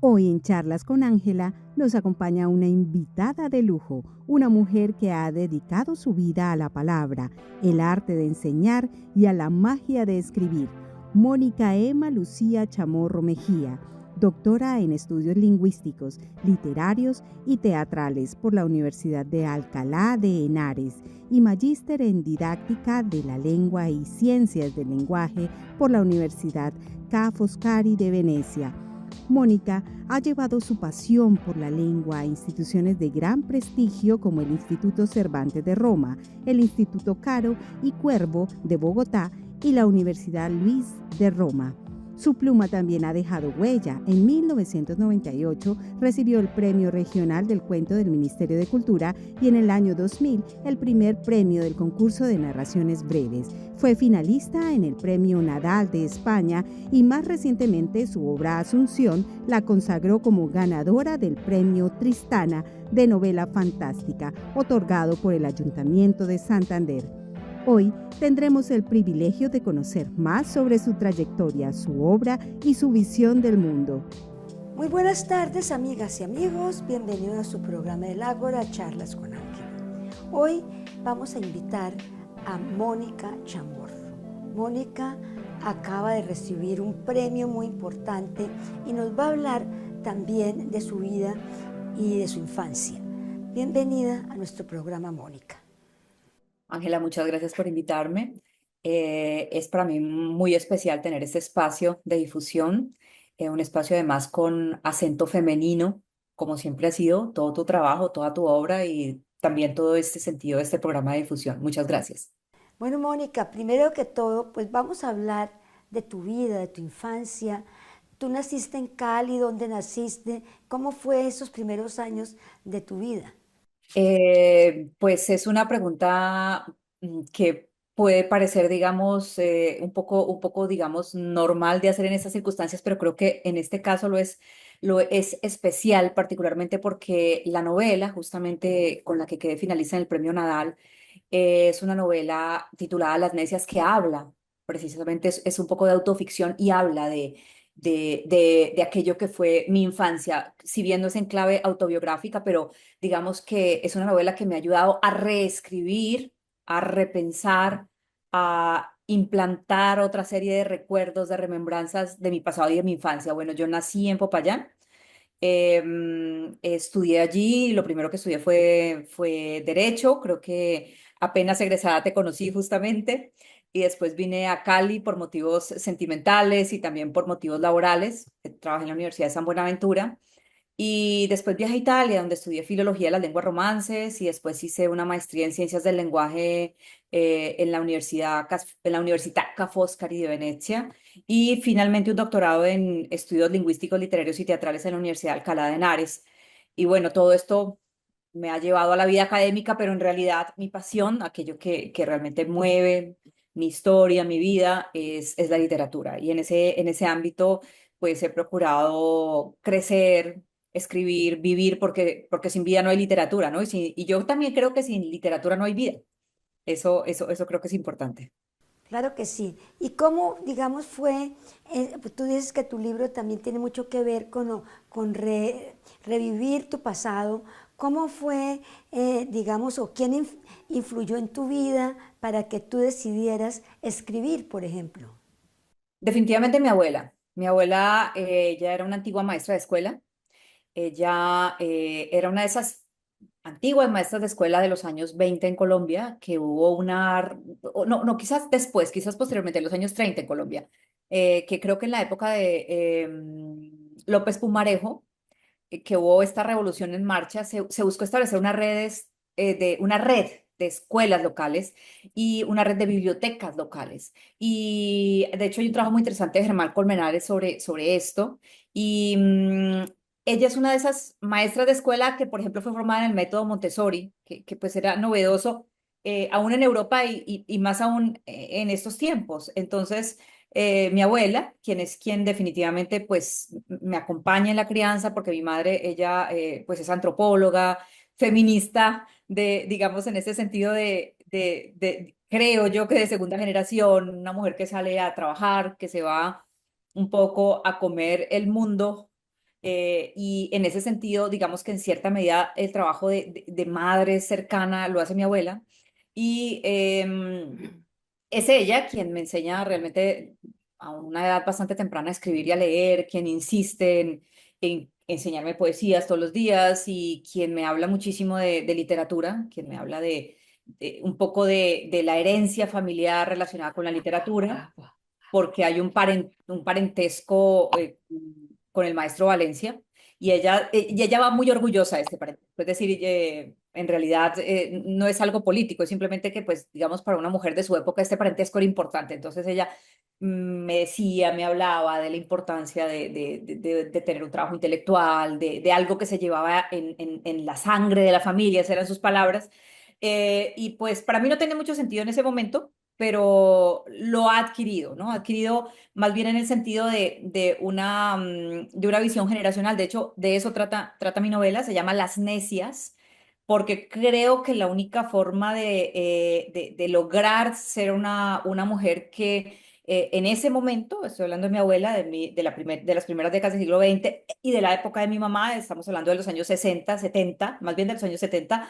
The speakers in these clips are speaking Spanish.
Hoy en Charlas con Ángela nos acompaña una invitada de lujo, una mujer que ha dedicado su vida a la palabra, el arte de enseñar y a la magia de escribir. Mónica Emma Lucía Chamorro Mejía, doctora en estudios lingüísticos, literarios y teatrales por la Universidad de Alcalá de Henares y magíster en didáctica de la lengua y ciencias del lenguaje por la Universidad Ca' Foscari de Venecia. Mónica ha llevado su pasión por la lengua a instituciones de gran prestigio como el Instituto Cervantes de Roma, el Instituto Caro y Cuervo de Bogotá y la Universidad Luis de Roma. Su pluma también ha dejado huella. En 1998 recibió el Premio Regional del Cuento del Ministerio de Cultura y en el año 2000 el primer premio del concurso de narraciones breves. Fue finalista en el Premio Nadal de España y más recientemente su obra Asunción la consagró como ganadora del Premio Tristana de novela fantástica, otorgado por el Ayuntamiento de Santander. Hoy tendremos el privilegio de conocer más sobre su trayectoria, su obra y su visión del mundo. Muy buenas tardes, amigas y amigos. Bienvenidos a su programa del Ágora, Charlas con Ángela. Hoy vamos a invitar a Mónica Chamorro. Mónica acaba de recibir un premio muy importante y nos va a hablar también de su vida y de su infancia. Bienvenida a nuestro programa, Mónica. Ángela, muchas gracias por invitarme. Es para mí muy especial tener este espacio de difusión, un espacio además con acento femenino, como siempre ha sido todo tu trabajo, toda tu obra y también todo este sentido de este programa de difusión. Muchas gracias. Bueno, Mónica, primero que todo, pues vamos a hablar de tu vida, de tu infancia. Tú naciste en Cali, ¿dónde naciste? ¿Cómo fue esos primeros años de tu vida? Pues es una pregunta que puede parecer, digamos, digamos, normal de hacer en estas circunstancias, pero creo que en este caso lo es especial, particularmente porque la novela, justamente con la que quedé finalista en el Premio Nadal, es una novela titulada Las necias que habla, precisamente es un poco de autoficción y habla de aquello que fue mi infancia, si bien no es en clave autobiográfica, pero digamos que es una novela que me ha ayudado a reescribir, a repensar, a implantar otra serie de recuerdos, de remembranzas de mi pasado y de mi infancia. Bueno, yo nací en Popayán. Estudié allí, lo primero que estudié fue Derecho, creo que apenas egresada te conocí justamente, y después vine a Cali por motivos sentimentales y también por motivos laborales. Trabajé en la Universidad de San Buenaventura y después viajé a Italia, donde estudié filología de las lenguas romances y después hice una maestría en ciencias del lenguaje en la en la Università Ca' Foscari de Venecia y finalmente un doctorado en estudios lingüísticos, literarios y teatrales en la Universidad de Alcalá de Henares. Y bueno, todo esto me ha llevado a la vida académica, pero en realidad mi pasión, aquello que realmente mueve mi historia, mi vida, es la literatura. Y en ese ámbito, pues he procurado crecer, escribir, vivir, porque sin vida no hay literatura, ¿no? Y yo también creo que sin literatura no hay vida. Eso creo que es importante. Claro que sí. ¿Y cómo, digamos, fue, pues tú dices que tu libro también tiene mucho que ver con revivir tu pasado? ¿Cómo fue, digamos, o quién influyó en tu vida para que tú decidieras escribir, por ejemplo? Definitivamente mi abuela. Mi abuela, ella era una antigua maestra de escuela. Ella era una de esas antiguas maestras de escuela de los años 20 en Colombia, que hubo no, quizás después, quizás posteriormente, en los años 30 en Colombia, que creo que en la época de López Pumarejo, que hubo esta revolución en marcha, se buscó establecer una red de escuelas locales y una red de bibliotecas locales. Y de hecho hay un trabajo muy interesante de Germán Colmenares sobre esto. Y ella es una de esas maestras de escuela que, por ejemplo, fue formada en el método Montessori, que pues era novedoso, aún en Europa y más aún en estos tiempos. Entonces, mi abuela, quien definitivamente pues me acompaña en la crianza, porque mi madre, ella pues es antropóloga, feminista, digamos, en ese sentido creo yo que de segunda generación, una mujer que sale a trabajar, que se va un poco a comer el mundo y en ese sentido, digamos que en cierta medida el trabajo de madre cercana lo hace mi abuela. Y es ella quien me enseña realmente a una edad bastante temprana a escribir y a leer, quien insiste en enseñarme poesías todos los días y quien me habla muchísimo de literatura, quien me habla de un poco de la herencia familiar relacionada con la literatura, porque hay un parentesco con el maestro Valencia y ella va muy orgullosa de este parentesco. Es decir, en realidad no es algo político, es simplemente que, pues, digamos, para una mujer de su época este parentesco era importante. Entonces ella me decía, me hablaba de la importancia de tener un trabajo intelectual, de algo que se llevaba en la sangre de la familia, esas eran sus palabras. Y pues para mí no tiene mucho sentido en ese momento, pero lo ha adquirido, ¿no? Ha adquirido más bien en el sentido de una visión generacional. De hecho, de eso trata mi novela, se llama Las Necias, porque creo que la única forma de lograr ser una mujer que en ese momento, estoy hablando de mi abuela, de las primeras décadas del siglo XX y de la época de mi mamá, estamos hablando de los años 60, 70, más bien de los años 70,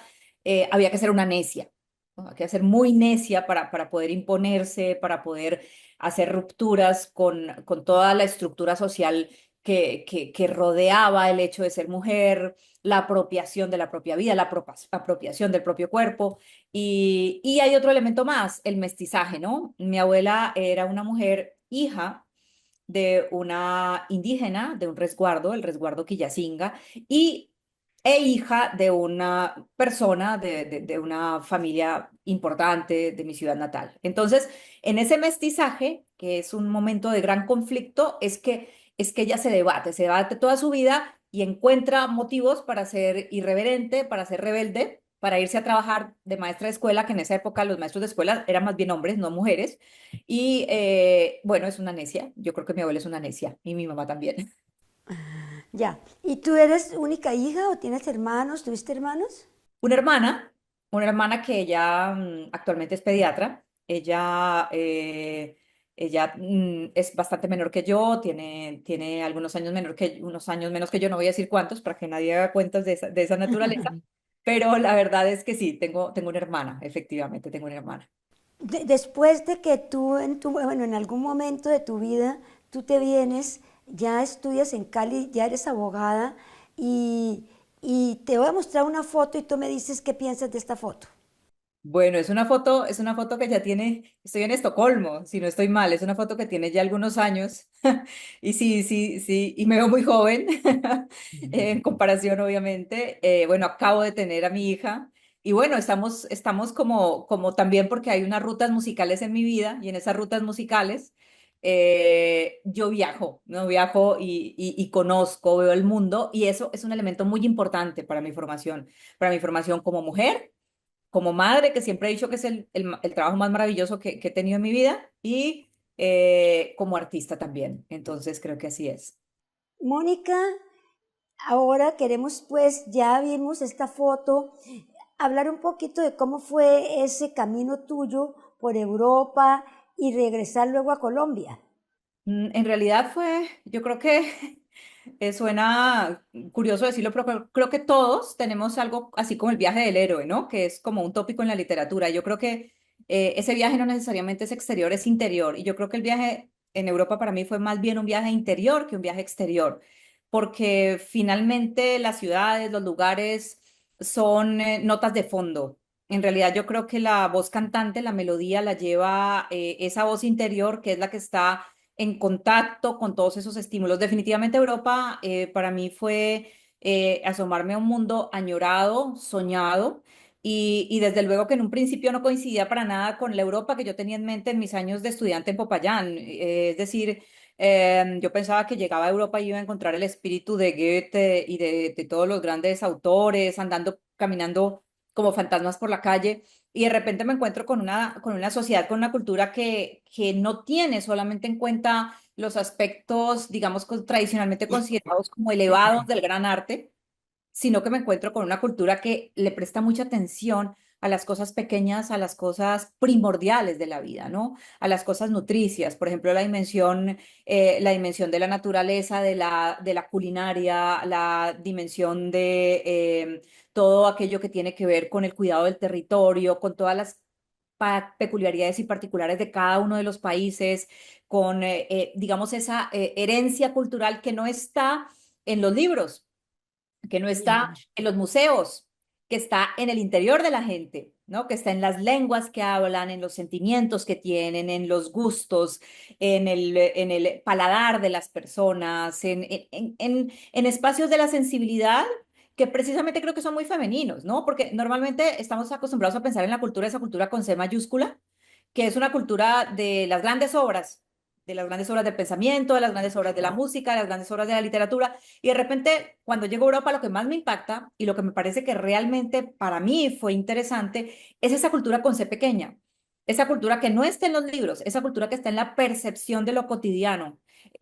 había que ser una necia, ¿no? Había que ser muy necia para poder imponerse, para poder hacer rupturas con toda la estructura social que rodeaba el hecho de ser mujer, la apropiación de la propia vida, la apropiación del propio cuerpo. Y hay otro elemento más, el mestizaje, ¿no? Mi abuela era una mujer hija de una indígena, de un resguardo, el resguardo Quillacinga, y, e hija de una persona de una familia importante de mi ciudad natal. Entonces, en ese mestizaje, que es un momento de gran conflicto, es que ella se debate toda su vida y encuentra motivos para ser irreverente, para ser rebelde, para irse a trabajar de maestra de escuela, que en esa época los maestros de escuela eran más bien hombres, no mujeres, y bueno, es una necia. Yo creo que mi abuela es una necia y mi mamá también. Ya. ¿Y tú eres única hija o tienes hermanos? ¿Tuviste hermanos? Una hermana, una hermana que ella actualmente es pediatra. Ella es bastante menor que yo, tiene unos años menos que yo, no voy a decir cuántos para que nadie haga cuentas de esa naturaleza, pero la verdad es que sí, tengo una hermana, efectivamente, tengo una hermana. Después de que tú bueno, en algún momento de tu vida, tú te vienes, ya estudias en Cali, ya eres abogada y te voy a mostrar una foto y tú me dices qué piensas de esta foto. Bueno, es una foto que ya tiene, estoy en Estocolmo, si no estoy mal, es una foto que tiene ya algunos años y sí, sí, sí, y me veo muy joven en comparación, obviamente. Bueno, acabo de tener a mi hija y bueno, estamos como también porque hay unas rutas musicales en mi vida y en esas rutas musicales yo viajo, ¿no? Viajo y conozco, veo el mundo y eso es un elemento muy importante para mi formación como mujer, como madre, que siempre he dicho que es el trabajo más maravilloso que he tenido en mi vida, y como artista también. Entonces creo que así es. Mónica, ahora queremos pues, ya vimos esta foto, hablar un poquito de cómo fue ese camino tuyo por Europa y regresar luego a Colombia. En realidad yo creo que suena curioso decirlo, pero creo que todos tenemos algo así como el viaje del héroe, ¿no? Que es como un tópico en la literatura. Yo creo que ese viaje no necesariamente es exterior, es interior. Y yo creo que el viaje en Europa para mí fue más bien un viaje interior que un viaje exterior, porque finalmente las ciudades, los lugares son notas de fondo. En realidad yo creo que la voz cantante, la melodía la lleva esa voz interior que es la que está en contacto con todos esos estímulos. Definitivamente Europa para mí fue asomarme a un mundo añorado, soñado, y desde luego que en un principio no coincidía para nada con la Europa que yo tenía en mente en mis años de estudiante en Popayán. Es decir, yo pensaba que llegaba a Europa y iba a encontrar el espíritu de Goethe y de todos los grandes autores, andando, caminando como fantasmas por la calle, y de repente me encuentro con una sociedad, con una cultura que no tiene solamente en cuenta los aspectos, digamos, tradicionalmente considerados como elevados del gran arte, sino que me encuentro con una cultura que le presta mucha atención a las cosas pequeñas, a las cosas primordiales de la vida, ¿no? A las cosas nutricias, por ejemplo, la dimensión de la naturaleza, de la culinaria, la dimensión de todo aquello que tiene que ver con el cuidado del territorio, con todas las peculiaridades y particulares de cada uno de los países, con, digamos, esa herencia cultural que no está en los libros, que no está Ujú. en los museos, que está en el interior de la gente, ¿no? Que está en las lenguas que hablan, en los sentimientos que tienen, en los gustos, en el paladar de las personas, en espacios de la sensibilidad que precisamente creo que son muy femeninos, ¿no? Porque normalmente estamos acostumbrados a pensar en la cultura, esa cultura con C mayúscula, que es una cultura de las grandes obras del pensamiento, de las grandes obras de la música, de las grandes obras de la literatura, y de repente, cuando llego a Europa, lo que más me impacta y lo que me parece que realmente para mí fue interesante es esa cultura con C pequeña, esa cultura que no está en los libros, esa cultura que está en la percepción de lo cotidiano,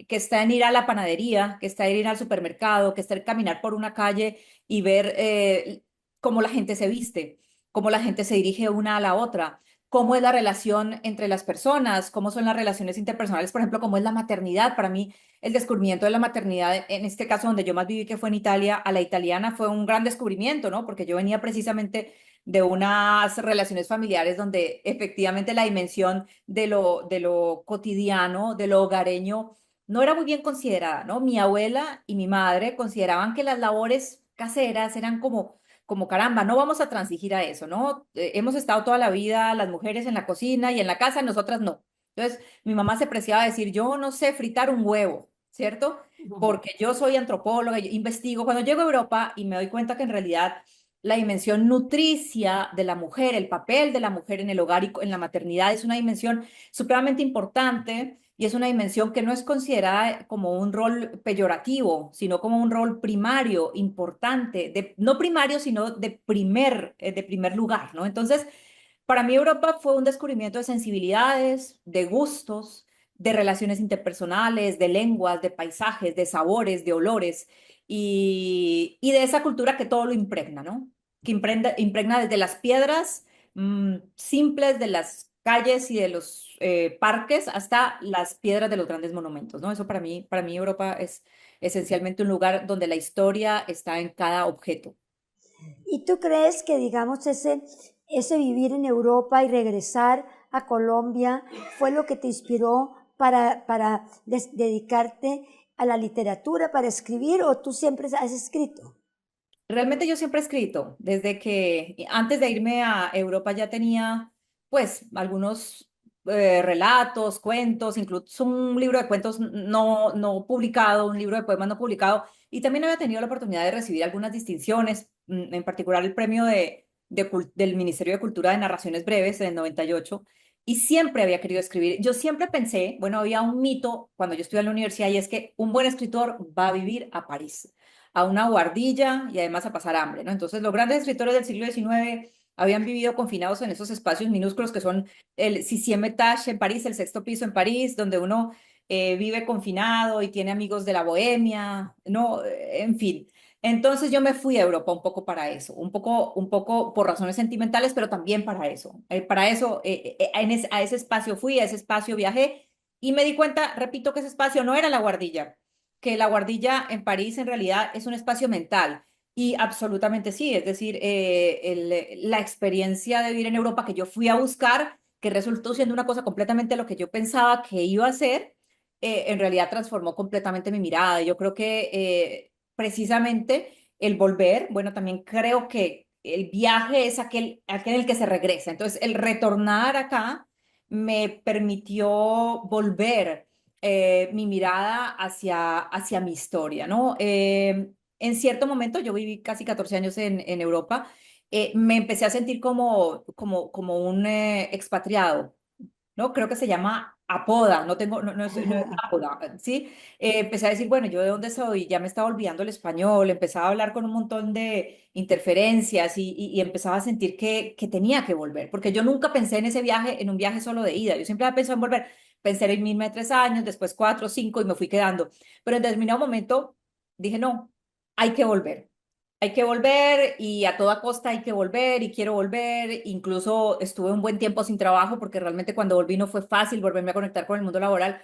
que está en ir a la panadería, que está en ir al supermercado, que está en caminar por una calle y ver cómo la gente se viste, cómo la gente se dirige una a la otra, cómo es la relación entre las personas, cómo son las relaciones interpersonales, por ejemplo, cómo es la maternidad. Para mí, el descubrimiento de la maternidad, en este caso donde yo más viví, que fue en Italia, a la italiana, fue un gran descubrimiento, ¿no? Porque yo venía precisamente de unas relaciones familiares donde efectivamente la dimensión de lo cotidiano, de lo hogareño, no era muy bien considerada, ¿no? Mi abuela y mi madre consideraban que las labores caseras eran como caramba, no vamos a transigir a eso, ¿no? Hemos estado toda la vida las mujeres en la cocina y en la casa, nosotras no. Entonces, mi mamá se preciaba a decir, yo no sé fritar un huevo, ¿cierto? Porque yo soy antropóloga, yo investigo. Cuando llego a Europa y me doy cuenta que en realidad la dimensión nutricia de la mujer, el papel de la mujer en el hogar y en la maternidad es una dimensión supremamente importante y es una dimensión que no es considerada como un rol peyorativo, sino como un rol primario, importante, no primario, sino de primer lugar, ¿no? Entonces, para mí Europa fue un descubrimiento de sensibilidades, de gustos, de relaciones interpersonales, de lenguas, de paisajes, de sabores, de olores y de esa cultura que todo lo impregna, ¿no? Que impregna desde las piedras simples de las calles y de los parques hasta las piedras de los grandes monumentos, ¿no? Eso para mí Europa es esencialmente un lugar donde la historia está en cada objeto. ¿Y tú crees que, digamos, ese vivir en Europa y regresar a Colombia fue lo que te inspiró para dedicarte a la literatura, para escribir, o tú siempre has escrito? Realmente yo siempre he escrito, desde que antes de irme a Europa ya tenía pues algunos relatos, cuentos, incluso un libro de cuentos no publicado, un libro de poemas no publicado, y también había tenido la oportunidad de recibir algunas distinciones, en particular el premio del Ministerio de Cultura de Narraciones Breves en el 98, y siempre había querido escribir. Yo siempre pensé, bueno, había un mito cuando yo estuve en la universidad y es que un buen escritor va a vivir a París, a una guardilla y además a pasar hambre, ¿no? Entonces, los grandes escritores del siglo XIX habían vivido confinados en esos espacios minúsculos que son el sixième étage en París, el sexto piso en París, donde uno vive confinado y tiene amigos de la bohemia, ¿no? En fin. Entonces yo me fui a Europa un poco para eso, un poco por razones sentimentales, pero también para eso a ese espacio fui, a ese espacio viajé y me di cuenta, repito, que ese espacio no era la guardilla, que la guardilla en París en realidad es un espacio mental. Y absolutamente sí, es decir, la experiencia de vivir en Europa que yo fui a buscar, que resultó siendo una cosa completamente lo que yo pensaba que iba a ser, en realidad transformó completamente mi mirada. Yo creo que precisamente el volver, bueno, también creo que el viaje es aquel en el que se regresa. Entonces, el retornar acá me permitió volver mi mirada hacia mi historia, ¿no? En cierto momento, yo viví casi 14 años en Europa, me empecé a sentir como un expatriado, ¿no? Creo que se llama apoda, no es apoda, ¿sí? Empecé a decir, bueno, ¿yo de dónde soy? Ya me estaba olvidando el español, empezaba a hablar con un montón de interferencias y empezaba a sentir que tenía que volver, porque yo nunca pensé en ese viaje, en un viaje solo de ida, yo siempre había pensado en volver, pensé en irme 3 años, después 4, 5 y me fui quedando, pero en determinado momento dije, no, hay que volver. hay que volver y a toda costa hay que volver y quiero volver. Incluso estuve un buen tiempo sin trabajo porque realmente cuando volví no fue fácil volverme a conectar con el mundo laboral,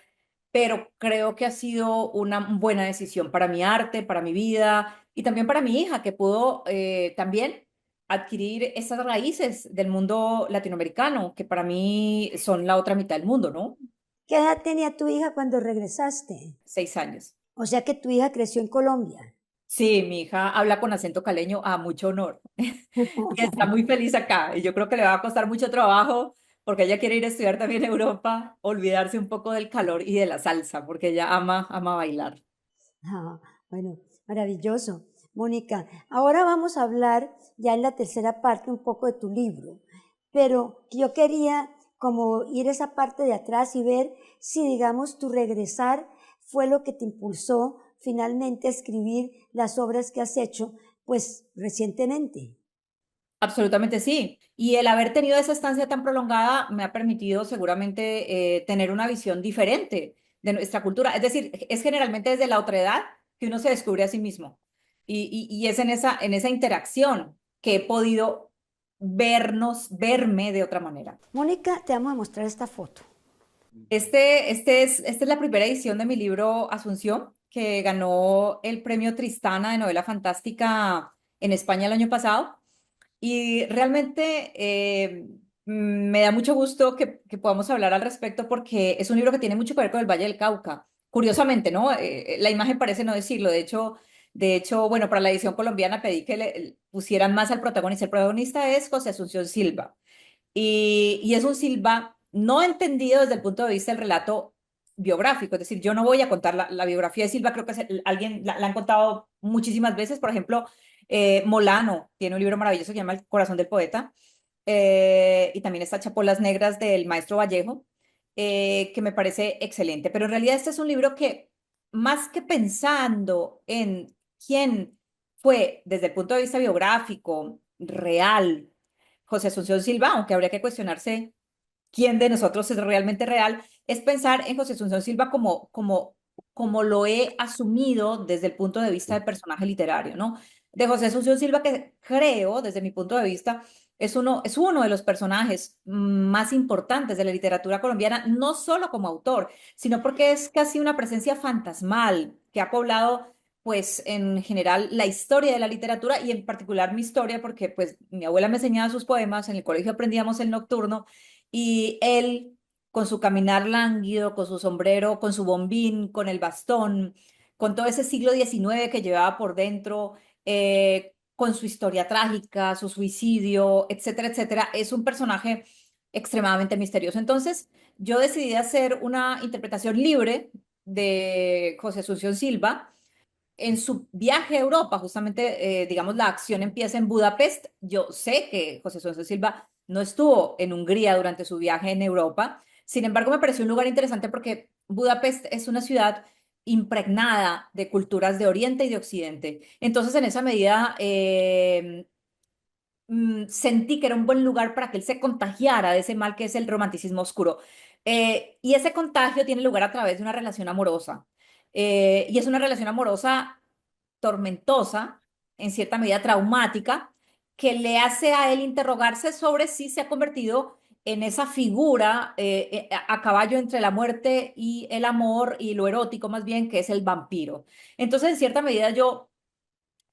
pero creo que ha sido una buena decisión para mi arte, para mi vida y también para mi hija, que pudo también adquirir esas raíces del mundo latinoamericano, que para mí son la otra mitad del mundo, ¿no? ¿Qué edad tenía tu hija cuando regresaste? 6 años. O sea que tu hija creció en Colombia. Sí, mi hija habla con acento caleño a mucho honor y está muy feliz acá. Y yo creo que le va a costar mucho trabajo porque ella quiere ir a estudiar también a Europa, olvidarse un poco del calor y de la salsa, porque ella ama bailar. Ah, bueno, maravilloso. Mónica, ahora vamos a hablar ya en la tercera parte un poco de tu libro, pero yo quería como ir esa parte de atrás y ver si, digamos, tu regresar fue lo que te impulsó finalmente a escribir las obras que has hecho, pues recientemente. Absolutamente sí. Y el haber tenido esa estancia tan prolongada me ha permitido seguramente tener una visión diferente de nuestra cultura. Es decir, es generalmente desde la otredad que uno se descubre a sí mismo. Y es en esa interacción que he podido verme de otra manera. Mónica, te vamos a mostrar esta foto. Esta es la primera edición de mi libro Asunción, que ganó el premio Tristana de novela fantástica en España el año pasado. Y realmente me da mucho gusto que podamos hablar al respecto porque es un libro que tiene mucho que ver con el Valle del Cauca. Curiosamente, ¿no? La imagen parece no decirlo. De hecho, bueno, para la edición colombiana pedí que le pusieran más al protagonista. El protagonista es José Asunción Silva. Y es un Silva no entendido desde el punto de vista del relato biográfico. Es decir, yo no voy a contar la biografía de Silva, creo que alguien la han contado muchísimas veces. Por ejemplo, Molano tiene un libro maravilloso que se llama El corazón del poeta. Y también está Chapolas Negras del maestro Vallejo, que me parece excelente. Pero en realidad este es un libro que, más que pensando en quién fue desde el punto de vista biográfico, real, José Asunción Silva, aunque habría que cuestionarse quién de nosotros es realmente real, es pensar en José Asunción Silva como lo he asumido desde el punto de vista de personaje literario, ¿no? De José Asunción Silva, que creo, desde mi punto de vista, es uno de los personajes más importantes de la literatura colombiana, no solo como autor, sino porque es casi una presencia fantasmal que ha poblado pues en general la historia de la literatura y en particular mi historia, porque pues mi abuela me enseñaba sus poemas, en el colegio aprendíamos el nocturno y él con su caminar lánguido, con su sombrero, con su bombín, con el bastón, con todo ese siglo XIX que llevaba por dentro, con su historia trágica, su suicidio, etcétera, etcétera, es un personaje extremadamente misterioso. Entonces, yo decidí hacer una interpretación libre de José Asunción Silva en su viaje a Europa. Justamente, digamos, la acción empieza en Budapest. Yo sé que José Sonso Silva no estuvo en Hungría durante su viaje en Europa. Sin embargo, me pareció un lugar interesante porque Budapest es una ciudad impregnada de culturas de Oriente y de Occidente. Entonces, en esa medida, sentí que era un buen lugar para que él se contagiara de ese mal que es el romanticismo oscuro. Y ese contagio tiene lugar a través de una relación amorosa. Y es una relación amorosa tormentosa, en cierta medida traumática, que le hace a él interrogarse sobre si se ha convertido en esa figura a caballo entre la muerte y el amor y lo erótico más bien, que es el vampiro. Entonces, en cierta medida, yo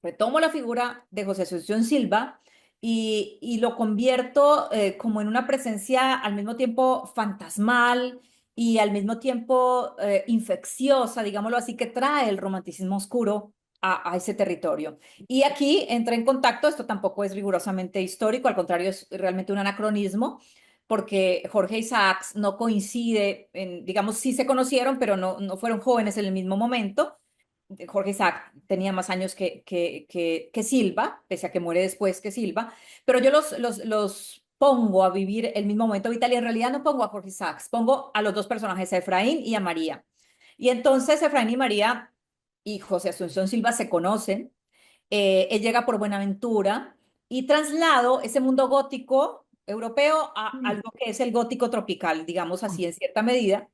retomo la figura de José Asunción Silva y lo convierto como en una presencia al mismo tiempo fantasmal y al mismo tiempo infecciosa, digámoslo así, que trae el romanticismo oscuro a ese territorio. Y aquí entra en contacto, esto tampoco es rigurosamente histórico, al contrario, es realmente un anacronismo, porque Jorge Isaacs no coincide, digamos, sí se conocieron, pero no fueron jóvenes en el mismo momento. Jorge Isaac tenía más años que Silva, pese a que muere después que Silva, pero yo los pongo a vivir el mismo momento vital y en realidad no pongo a Jorge Isaacs, pongo a los dos personajes, a Efraín y a María. Y entonces Efraín y María y José Asunción Silva se conocen, él llega por Buenaventura y traslado ese mundo gótico europeo a Mm. algo que es el gótico tropical, digamos así, en cierta medida.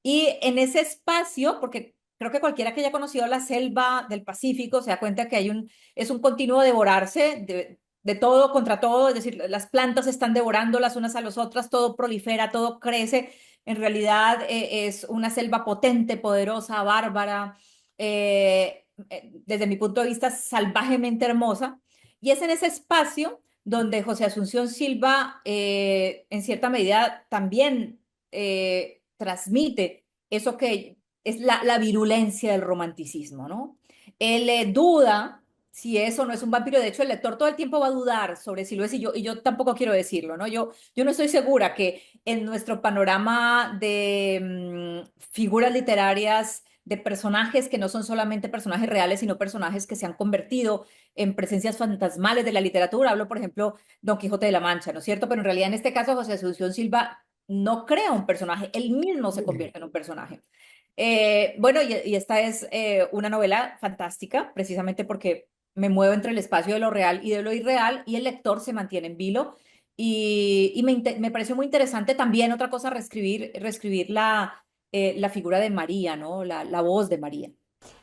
Y en ese espacio, porque creo que cualquiera que haya conocido la selva del Pacífico se da cuenta que es un continuo devorarse de todo contra todo, es decir, las plantas están devorando las unas a las otras, todo prolifera, todo crece. En realidad es una selva potente, poderosa, bárbara, desde mi punto de vista salvajemente hermosa. Y es en ese espacio donde José Asunción Silva, en cierta medida, también transmite eso que es la virulencia del romanticismo, ¿no? Él duda si eso no es un vampiro. De hecho, el lector todo el tiempo va a dudar sobre si lo es, y yo tampoco quiero decirlo, ¿no? Yo no estoy segura que en nuestro panorama de figuras literarias, de personajes que no son solamente personajes reales, sino personajes que se han convertido en presencias fantasmales de la literatura. Hablo, por ejemplo, Don Quijote de la Mancha, ¿no es cierto? Pero en realidad en este caso José Asunción Silva no crea un personaje, él mismo se convierte en un personaje. Bueno, y esta es una novela fantástica, precisamente porque me muevo entre el espacio de lo real y de lo irreal, y el lector se mantiene en vilo. Y me pareció muy interesante también otra cosa, reescribir la figura de María, ¿no? La voz de María.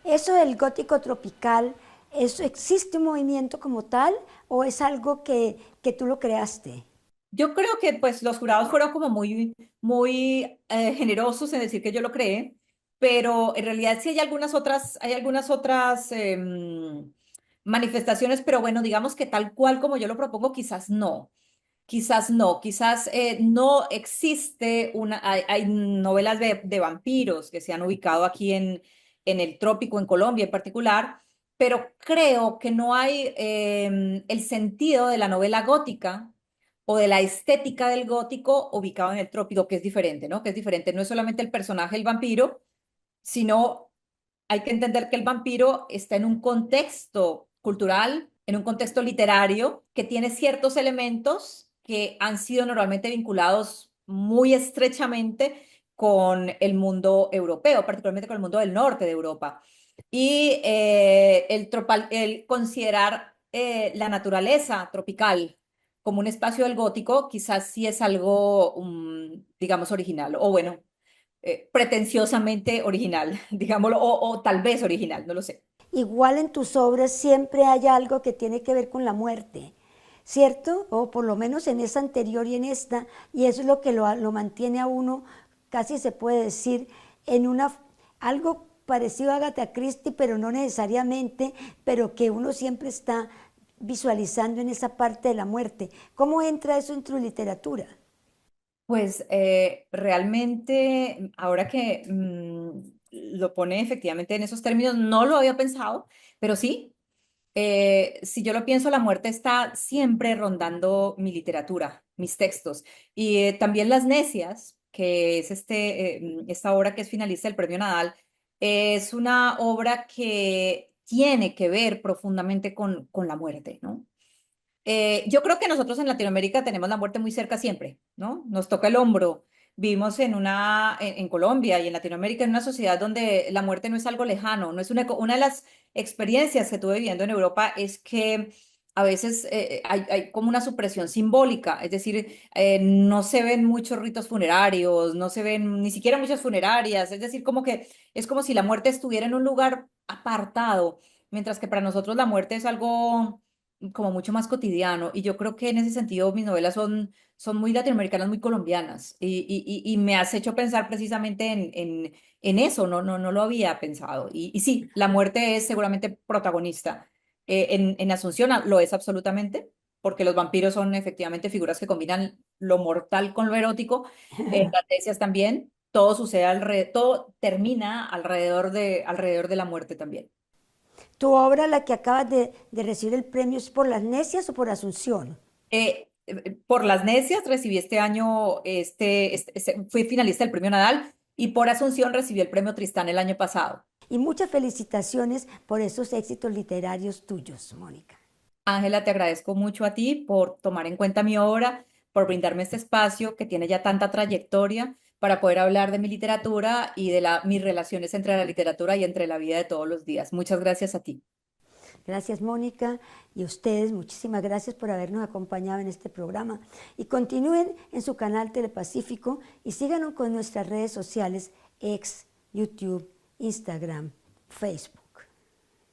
Eso del gótico tropical, ¿eso existe un movimiento como tal o es algo que tú lo creaste? Yo creo que pues los jurados fueron como muy generosos en decir que yo lo creé, pero en realidad sí hay algunas otras manifestaciones, pero bueno, digamos que tal cual como yo lo propongo, quizás no. Quizás no, quizás no existe hay novelas de vampiros que se han ubicado aquí en el trópico, en Colombia en particular, pero creo que no hay el sentido de la novela gótica o de la estética del gótico ubicado en el trópico, que es diferente, ¿no? Que es diferente, no es solamente el personaje, el vampiro, sino hay que entender que el vampiro está en un contexto cultural, en un contexto literario, que tiene ciertos elementos que han sido normalmente vinculados muy estrechamente con el mundo europeo, particularmente con el mundo del norte de Europa. Y el considerar la naturaleza tropical como un espacio del gótico, quizás sí es algo, digamos, original, o bueno, pretenciosamente original, digámoslo, o tal vez original, no lo sé. Igual en tus obras siempre hay algo que tiene que ver con la muerte, ¿cierto? O por lo menos en esta anterior y en esta, y eso es lo que lo mantiene a uno, casi se puede decir, en algo parecido a Agatha Christie, pero no necesariamente, pero que uno siempre está visualizando en esa parte de la muerte. ¿Cómo entra eso en tu literatura? Pues realmente, ahora que lo pone efectivamente en esos términos, no lo había pensado, pero sí, si yo lo pienso, la muerte está siempre rondando mi literatura, mis textos. Y también Las Necias, que es esta obra que es finalista del Premio Nadal, es una obra que tiene que ver profundamente con la muerte, ¿no? Yo creo que nosotros en Latinoamérica tenemos la muerte muy cerca siempre, ¿no? Nos toca el hombro. Vivimos en Colombia y en Latinoamérica en una sociedad donde la muerte no es algo lejano, no es una de las experiencias que tuve viviendo en Europa es que a veces hay como una supresión simbólica, es decir, no se ven muchos ritos funerarios, no se ven ni siquiera muchas funerarias, es decir, como que es como si la muerte estuviera en un lugar apartado, mientras que para nosotros la muerte es algo como mucho más cotidiano. Y yo creo que en ese sentido mis novelas son muy latinoamericanas, muy colombianas. Y me has hecho pensar precisamente en eso, no lo había pensado. Y sí, la muerte es seguramente protagonista. En Asunción lo es absolutamente, porque los vampiros son efectivamente figuras que combinan lo mortal con lo erótico. Las necias también. Todo sucede todo termina alrededor de la muerte también. ¿Tu obra, la que acabas de recibir el premio, es por Las Necias o por Asunción? Por Las Necias recibí este año, fui finalista del Premio Nadal y por Asunción recibí el Premio Tristán el año pasado. Y muchas felicitaciones por esos éxitos literarios tuyos, Mónica. Ángela, te agradezco mucho a ti por tomar en cuenta mi obra, por brindarme este espacio que tiene ya tanta trayectoria para poder hablar de mi literatura y de mis relaciones entre la literatura y entre la vida de todos los días. Muchas gracias a ti. Gracias, Mónica, y a ustedes, muchísimas gracias por habernos acompañado en este programa. Y continúen en su canal Telepacífico y síganos con nuestras redes sociales, X, YouTube Instagram, Facebook.